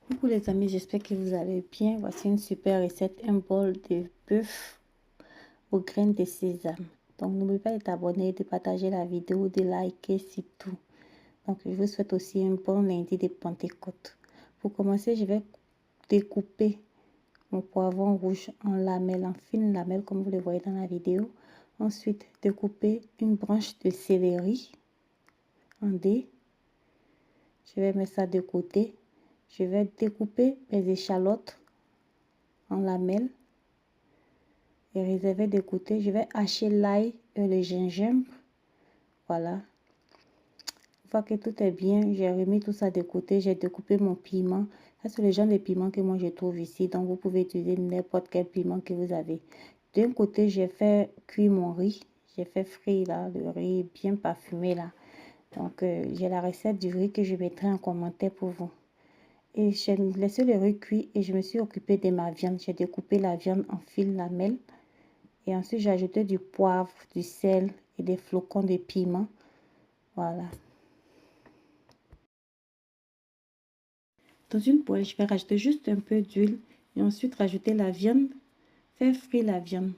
Coucou les amis, j'espère que vous allez bien. Voici une super recette, un bol de bœuf aux graines de sésame. Donc n'oubliez pas de t'abonner, de partager la vidéo, de liker surtout. Donc je vous souhaite aussi un bon lundi de Pentecôte. Pour commencer, je vais découper mon poivron rouge en lamelles, en fines lamelles comme vous le voyez dans la vidéo. Ensuite, découper une branche de céleri en dés. Je vais mettre ça de côté. Je vais découper mes échalotes en lamelles et réserver de côté. Je vais hacher l'ail et le gingembre. Voilà. Une fois que tout est bien, j'ai remis tout ça de côté. J'ai découpé mon piment. Ça, c'est le genre de piment que moi je trouve ici. Donc, vous pouvez utiliser n'importe quel piment que vous avez. D'un côté, j'ai fait cuire mon riz. J'ai fait frire là, le riz bien parfumé là. Donc, j'ai la recette du riz que je mettrai en commentaire pour vous. Et j'ai laissé le riz cuire et je me suis occupée de ma viande. J'ai découpé la viande en fines lamelles. Et ensuite, j'ai ajouté du poivre, du sel et des flocons de piment. Voilà. Dans une poêle, je vais rajouter juste un peu d'huile et ensuite rajouter la viande. Faire frire la viande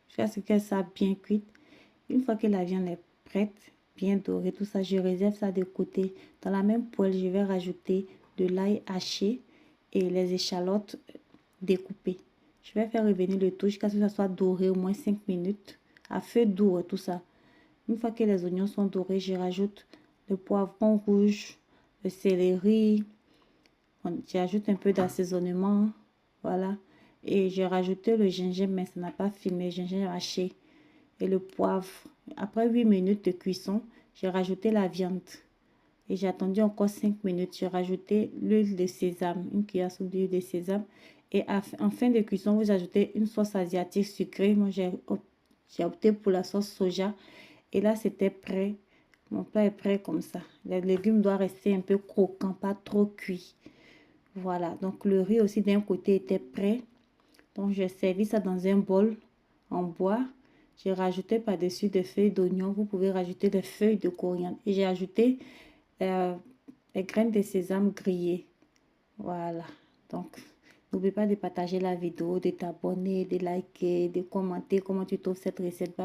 jusqu'à ce qu'elle soit bien cuite. Une fois que la viande est prête, bien dorée, tout ça, je réserve ça de côté. Dans la même poêle, je vais rajouter de l'ail haché et les échalotes découpées. Je vais faire revenir le tout jusqu'à ce que ça soit doré au moins 5 minutes à feu doux, tout ça. Une fois que les oignons sont dorés, je rajoute le poivron rouge, le céleri. J'ajoute un peu d'assaisonnement. Voilà. Et j'ai rajouté le gingembre, mais ça n'a pas fumé. Gingembre haché et le poivre. Après 8 minutes de cuisson, j'ai rajouté la viande. Et j'ai attendu encore 5 minutes. J'ai rajouté l'huile de sésame, une cuillère soupe d'huile de sésame. Et en fin de cuisson, vous ajoutez une sauce asiatique sucrée. Moi, j'ai opté pour la sauce soja. Et là, c'était prêt. Mon plat est prêt comme ça. Les légumes doivent rester un peu croquants, pas trop cuits. Voilà. Donc, le riz aussi d'un côté était prêt. Donc, j'ai servi ça dans un bol en bois. J'ai rajouté par-dessus des feuilles d'oignon. Vous pouvez rajouter des feuilles de coriandre. Et j'ai ajouté les graines de sésame grillées. Voilà. Donc, n'oublie pas de partager la vidéo, de t'abonner, de liker, de commenter comment tu trouves cette recette.